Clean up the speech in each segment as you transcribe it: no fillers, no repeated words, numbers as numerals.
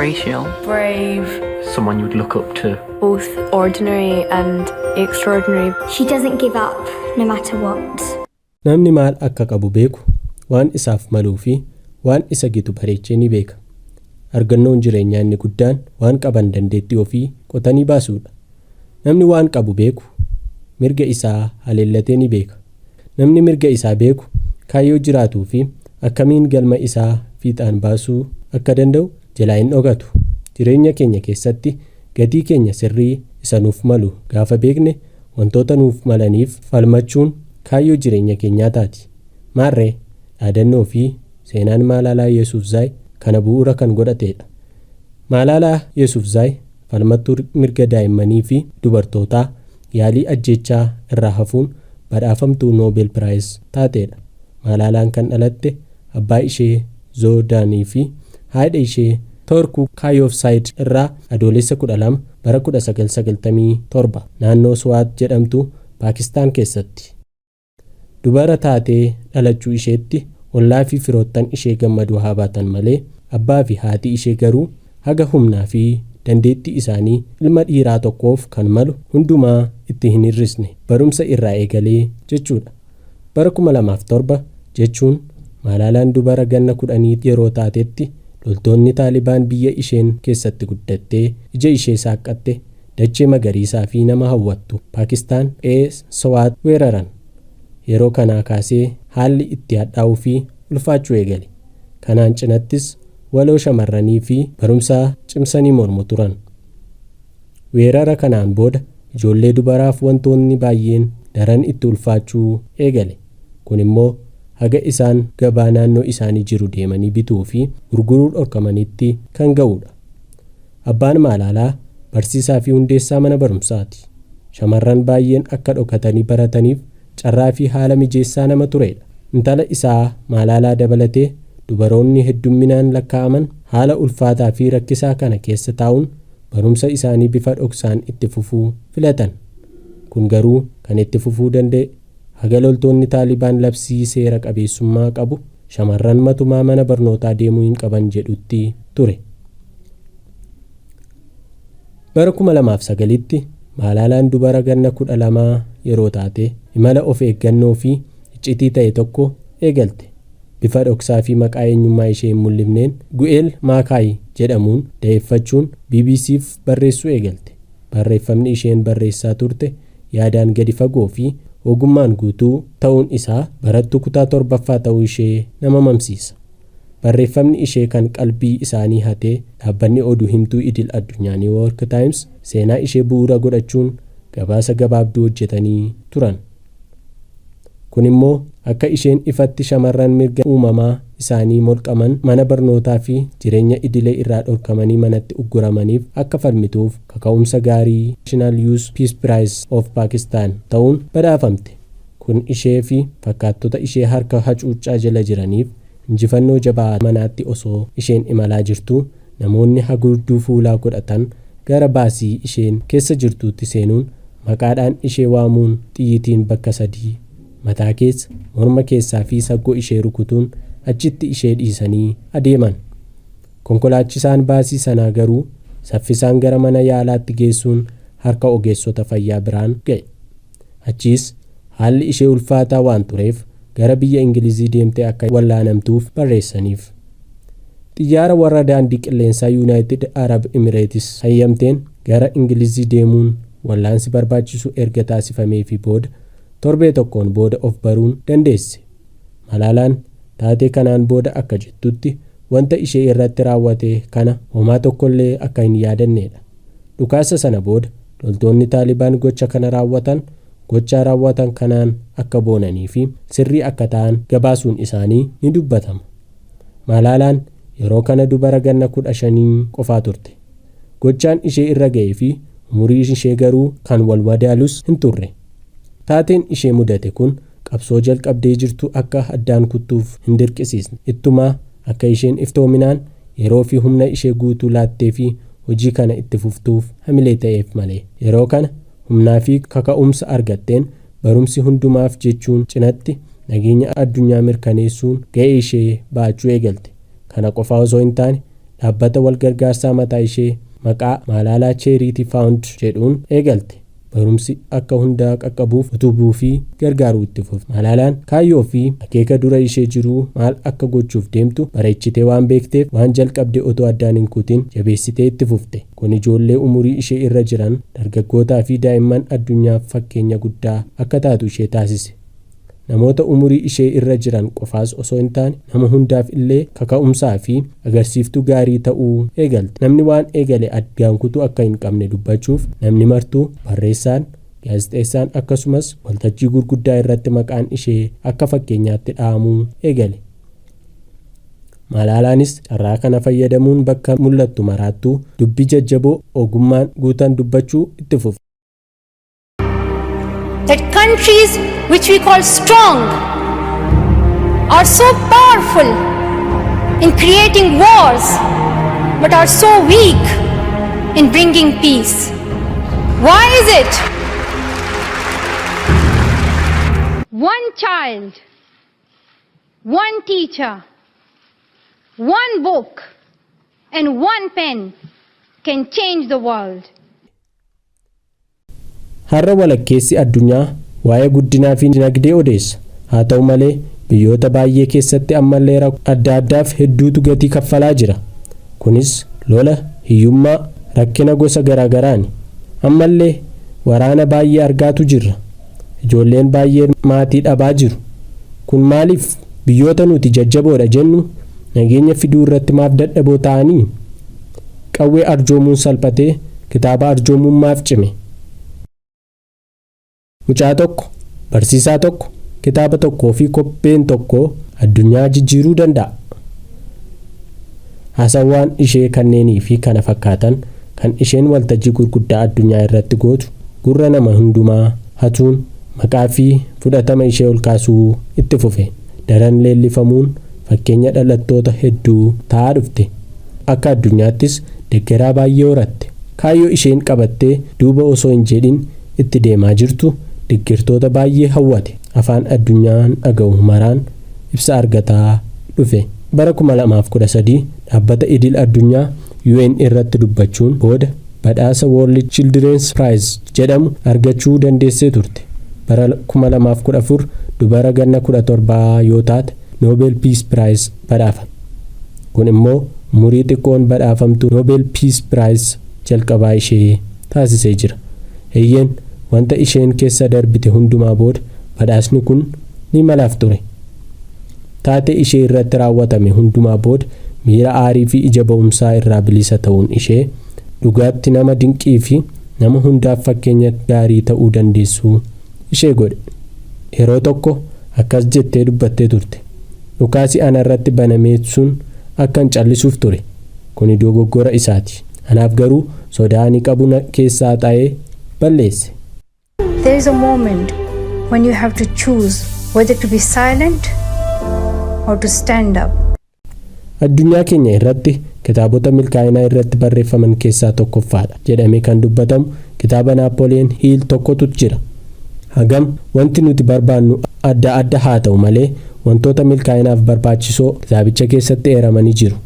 inspirational, brave, someone you would look up to. both ordinary and extraordinary. She doesn't give up no matter what. Namni maal akka qabu beeku, waan isaaf maluu fi waan isa gitu bareechee ni beeka. Argannoon jireenyaa inni guddaan waan qaban dandeettii ofii qotanii baasuudha. Namni waan qabu beeku mirga isaa haleellatee ni beeka. Namni mirga isaa beeku kaayyoo jiraatuu fi akkamiin galma isaa fiixaan baasuu akka danda'u jalaa hin dhokatu. Jireenya keenya keessatti gatii keenya sirrii isa nuuf malu gaafa beekne wantoota nuuf malaniif falmachuun kaayyoo jireenya keenyaa taati. Maarree dhaadannoo fi seenaan Malalaa Yesufzai kana bu'uura kan godhatedha. Malalaa Yesufzai falmattuu mirga daa'immanii fi dubartootaa yaalii ajjechaa irraa hafuun badhaafamtuu Nobel Prize taatedha. Malalaan kan dhalatte abbaa ishee Zoodaanii fi haadha ishee Torku Kaayofsaayid irraa adoolessa 12 bara 1997 naannoo Swaat jedhamtu Paakistaan keessatti. Dubara taatee dhalachuu isheetti ollaa fi firoottan ishee gammaduu haa baatan malee abbaa fi haati ishee garuu haga humnaa fi dandeettii isaanii ilma dhiiraa tokkoof kan malu hundumaa itti hin hirrisne barumsa irraa eegalee jechuudha. Bara 2007 jechuun Malalaan dubara ganna 10 yeroo taatetti loltoonni Taalibaan biyya isheen keessatti guddattee ija ishee saaqqatte dachee magariisaa fi nama hawwattu Paakistaan Swaat weeraran. Yeroo kanaa kaasee haalli itti hadhaa'uu fi ulfaachuu eegale. Kanaan cinattis waloo shamarranii fi barumsaa cimsanii mormu turan. Weerara kanaan booda ijoollee dubaraaf wantoonni baay'een daran itti ulfaachuu eegale. Kun immoo haga isaan gabaa naannoo isaanii jiru deemanii bituu fi gurguruu dhorkamanitti kan ga'udha. Abbaan Malalaa barsiisaa fi hundeessaa mana barumsaati. Shamarran baay'een akka dhokatanii barataniif carraa fi haala mijeessaa nama turedha. Intala isaa Malalaa dabalatee dubaroonni heddumminaan lakkaa'aman haala ulfaataa fi rakkisaa kana keessa taa'uun barumsa isaanii bifa dhoksaan itti fufuu filatan. Kun garuu kan itti fufuu danda'e haga loltoonni Taalibaan labsii seera qabeessummaa qabu shamarran matumaa mana barnootaa deemuu hin qaban jedhutti ture. Bara 2009tti Malalaan dubara ganna 12 yeroo taate imala of eeggannoo fi iccitii ta'e tokko eegalte. Bifa dhoksaa fi maqaa eenyummaa ishee hin mul'ifneen Gu'eel Maakaayi jedhamuun da'eeffachuun BBC'f barreessuu eegalte. Barreeffamni isheen barreessaa turte yaadaan gadi fagoo fi ogummaan guutuu ta'uun isaa barattuu kutaa 7ffaa ta'uu ishee nama mamsiisa. Barreeffamni ishee kan qalbii isaanii hatee dhaabbanni oduu himtuu idil addunyaa New York Times seenaa ishee bu'uura godhachuun gabaasa gabaabduu hojjetanii turan. Kun immoo akka isheen ifatti shamarran mirga uumamaa isaanii molqaman mana barnootaa fi jireenya idilee irraa dhorkamanii manatti ugguramaniif akka falmituuf kaka'umsa gaarii National Youth Peace Prize of Pakistan ta'uun badhaafamte. Kun ishee fi fakkaattota ishee harka hacuuccaa jala jiraniif injifannoo jabaa manaatti osoo isheen imalaa jirtu namoonni haguugduu fuulaa godhatan gara baasii isheen keessa jirtuutti seenuun maqaadhaan ishee waamuun xiyyitiin bakka 3 mataa keessa morma keessaa fi saggoo ishee rukutuun achitti ishee dhiisanii adeeman. Konkolaachisaan baasii sanaa garuu saffisaan gara mana yaalaatti geessuun harka ogeessota fayyaa biraan ga'e. Achiis haalli ishee ulfaataa waan tureef gara biyya Ingilizii deemtee akka wallaanamtuuf barreessaniif. Xiyyaara warra daandii qilleensaa United Arab Emirates hayyamteen gara Ingilizii deemuun wallaansi barbaachisu erga taasifamee fi booda torbee tokkoon booda of baruun dandeesse. Malalaan taatee kanaan booda akka jettutti wanta ishee irratti raawwate kana homaa tokkollee akka hin yaadannedha. Dhukaasa sana booda loltoonni Taalibaan gochaa raawwatan kanaan akka boonanii fi sirrii akka ta'an gabaasuun isaanii ni dubbatama. Malalaan yeroo kana dubara ganna 15 qofaa turte. Gochaan ishee irra ga'ee fi umurii ishee garuu kan wal madaalus hin turre. Taateen ishee mudate kun qabsoo jalqabdee jirtu akka addaan kuttuuf hin dirqisiisne. Ittumaa akka isheen iftoominaan yeroo fi humna ishee guutuu laattee fi hojii kana itti fuftuuf hamilee ta'eef malee. Yeroo kana humnaa fi kaka'umsa argatteen barumsi hundumaaf jechuun cinatti nageenya addunyaa mirkaneessuun ga'ee ishee baachuu eegalte. Kana qofaa osoo hin taane dhaabbata walgargaarsaa mataa ishee maqaa Malala Charity Fund jedhuun eegalte. Barumsi akka hundaa qaqqabuuf utubuu fi gargaaruu itti fufte. Malalaan kaayyoo fi akeeka dura ishee jiru maal akka gochuuf deemtu bareechitee waan beekteef waan jalqabde otoo addaan hin kutin jabeessitee itti fufte. Kun ijoollee umurii ishee irra jiran dargaggootaa fi daa'imman addunyaaf fakkeenya guddaa akka taatu ishee taasise. Namoota umurii ishee irra jiran qofaas osoo hin taane nama hundaaf illee kaka'umsaa fi agarsiiftuu gaarii ta'uu eegalte. Namni waan eegale addaan kutuu akka hin qabne dubbachuuf namni martuu barreessaan, gaazexeessaan akkasumas waltajjii gurguddaa irratti maqaan ishee akka fakkeenyaatti dha'amuu eegale. Malalaanis carraa kana fayyadamuun bakka mul'attu maraattuu dubbii jajjaboo ogummaan guutan dubbachuu itti fufte. That countries which we call strong are so powerful in creating wars but are so weak in bringing peace. Why is it? One child, one teacher, one book and one pen can change the world. Har'a walakkeessi addunyaa waa'ee guddinaa fi dinagdee odeessa. Haa ta'u malee biyyoota baay'ee keessatti ammallee adda addaaf hedduutu gatii kaffalaa jira. Kunis lola, hiyyummaa, rakkina gosa garaagaraani. Ammallee waraana baay'ee argaatu jirra. Ijoolleen baay'een maatii dhabaa jiru. Kun maaliif biyyoota nuti jajjaboodha jennu nageenya fiduu irratti maaf dadhaboo ta'anii? Qawwee arjoomuun salphatee kitaaba arjoomummaaf cime. Mucaa tokko, barsiisaa tokko, kitaaba tokkoo fi kobbeen tokko addunyaa jijjiiruu danda'a. Haasawaan ishee kanneenii fi kana fakkaatan kan isheen waltajjii gurguddaa addunyaa irratti gootu gurra nama hundumaa hatuun maqaa fi fudhatama ishee ol kaasuu itti fufe. Daran leellifamuun fakkeenya dhalattoota hedduu ta'aa dhufte. Akka addunyaattis deeggaraa baay'ee horatte. Kaayyoo isheen qabattee duuba osoo hin jedhin itti deemaa jirtu deeggartoota baay'ee hawwate. Afaan addunyaan dhaga'u maraan ibsa argataa dhufe. Bara 2013 dhaabbata idil addunyaa UN irratti dubbachuun booda badhaasa World Children's Prize jedhamu argachuu dandeessee turte. Bara 2014 dubara ganna 17 yoo taate Nobel Peace Prize badhaafamte. Kun immoo umurii xiqqoon badhaafamtu Nobel Peace Prize jalqabaa ishee taasisee jira. Eeyyeen wanta isheen keessa darbite hundumaa booda badhaasni kun ni malaaf ture. Taatee ishee irratti raawwatame hundumaa booda miira aarii fi ija ba'umsaa irraa bilisa ta'uun ishee dhugaatti nama dinqii fi nama hundaaf fakkeenya gaarii ta'uu dandeessuu ishee godhe. Yeroo tokko akkas jettee dubbattee turte. Dhukaasi ana irratti banamee sun akkan callisuuf ture. Kuni dogoggora isaati. Anaaf garuu sodaa ani qabu keessaa ta'ee balleesse. There is a moment when you have to choose whether to be silent or to stand up. Addunyaa keenya irratti kitaabota milkaa'inaa irratti barreeffaman keessaa tokkoffaadha jedhamee kan dubbatamu kitaaba Naapooleen Hiil tokkotu jira. Hagam wanti nuti barbaannu adda adda haa ta'u malee wantoota milkaa'inaaf barbaachisoo kitaabicha keessatti eeramanii jiru.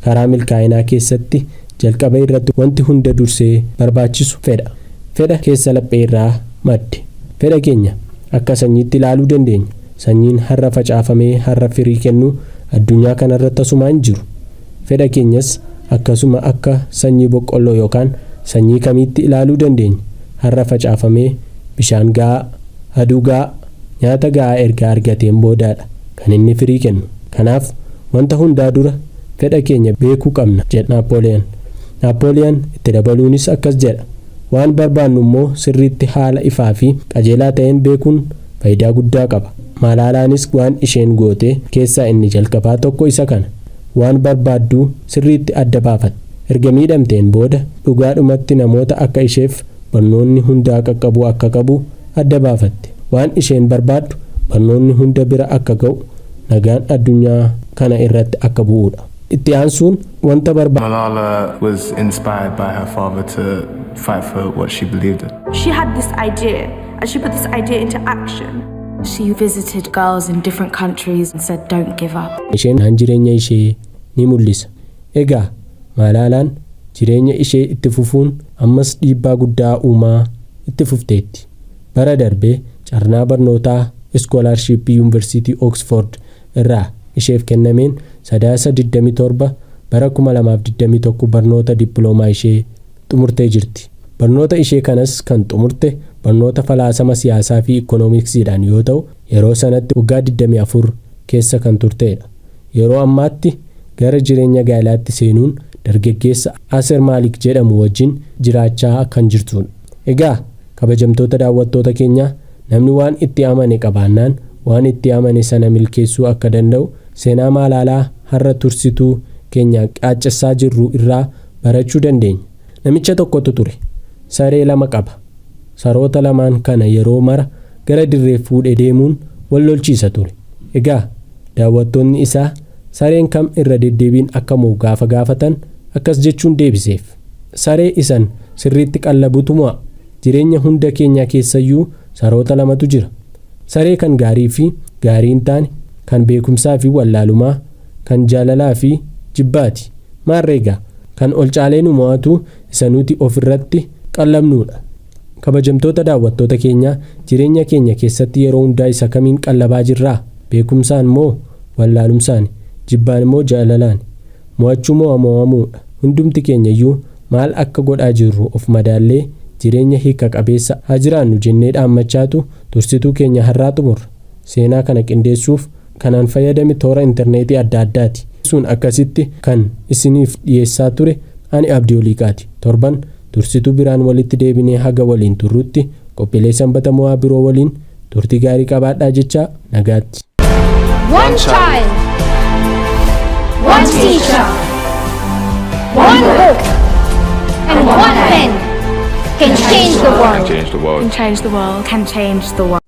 Karaa milkaa'inaa keessatti jalqaba irratti wanti hunda dursee barbaachisu fedha. Fedha keessa laphee irraa madde. Fedha keenya akka sanyiitti ilaaluu dandeenya. Sanyiin har'a facaafamee har'a firii kennu addunyaa kanarratti asumaa hin jiru. Fedha keenyas akkasuma akka sanyii boqqolloo yookaan sanyii kamiitti ilaaluu dandeenya. Har'a facaafamee bishaan gahaa, aduu gahaa, nyaata gahaa erga argateen boodaadha kan inni firii kennu. Kanaaf wanta hundaa dura fedha keenya beekuu qabna jedha Naapooleen. Naapooleen itti dabaluunis akkas jedha. Waan barbaannu immoo sirriitti haala ifaa fi qajeelaa ta'een beekuun faayidaa guddaa qaba. Malalaanis waan isheen goote keessaa inni jalqabaa tokko isa kana. Waan barbaaddu sirriitti adda baafatte. Erga miidhamteen booda dhugaadhumatti namoota akka isheef barnoonni hundaa qaqqabu akka qabu adda baafatte. Waan isheen barbaaddu barnoonni hunda bira akka ga'u nagaan addunyaa kana irratti akka bu'uudha. Itti aansuun wanta barbaaddu. Malala was inspired by her father to fight for what she believed in. She had this idea and she put this idea into action. She visited girls in different countries and said, "Don't give up." Isheen jireenya ishee ni mul'isa. Egaa Malalaan jireenya ishee itti fufuun ammas dhiibbaa guddaa uumaa itti fufteetti. Bara darbee carraa barnootaa iskoolaarshiippii yuunivarsiitii Oxford irraa isheef kennameen sadaasa 27 bara 2021 barnoota dippiloomaa ishee xumurtee jirti. Barnoota ishee kanas kan xumurte barnoota falaasama siyaasaa fi ikoonomiksiidhaan yoo ta'u yeroo sanatti waggaa 24 keessa kan turteedha. Yeroo ammaatti gara jireenya gaa'elaatti seenuun dargaggeessa Aser Maalik jedhamu wajjin jiraachaa kan jirtudha. Egaa kabajamtoota daawwattoota keenyaa namni waan itti amane qabaannaan waan itti amane sana milkeessuu akka danda'u seenaa Malaalaa har'a tursituu keenya qaaccessaa jirru irraa barachuu dandeenya. Namicha tokkotu ture. Saree lama qaba. Saroota lamaan kana yeroo mara gara dirree fuudhee deemuun wal lolchiisa ture. Egaa daawwattoonni isaa sareen kam irra deddeebiin akka mo'u gaafa gaafatan akkas jechuun deebiseef. Saree isan sirriitti qallabutu mo'a. Jireenya hunda keenya keessayyuu saroota lamatu jira. Saree kan gaarii fi gaarii hin taane, kan beekumsaa fi wallaalumaa, kan jaalalaa fi jibbaati. Maarreegaa kan ol caalee nu mo'atu isa nuti ofirratti qallabnuudha. Kabajamtoota daawwattoota keenyaa jireenya keenya keessatti yeroo hundaa isa kamiin qallabaa jirraa? Beekumsaan moo wallaalumsaan? Jibbaan moo jaalalaan? Mo'achuu moo mo'amuudha? Hundumti keenyayyuu maal akka godhaa jirru of madaallee jireenya hiika qabeessa haa jiraannu jennee dhaammachaatu tursituu keenya har'aa xumurra. Seenaa kana qindeessuuf kanaan fayyadame toora intarneetii adda addaati. Sun akkasitti kan isiniif dhiyeessaa ture ani Abdii Oliiqaati. Torban tursituu biraan walitti deebinee haga waliin turrutti qophiilee sanbata mo'aa biroo waliin turtii gaarii qabaadhaa jechaa nagaatti. One child, one teacher, one book, and one pen can change the world. Can change the world. Can change the world.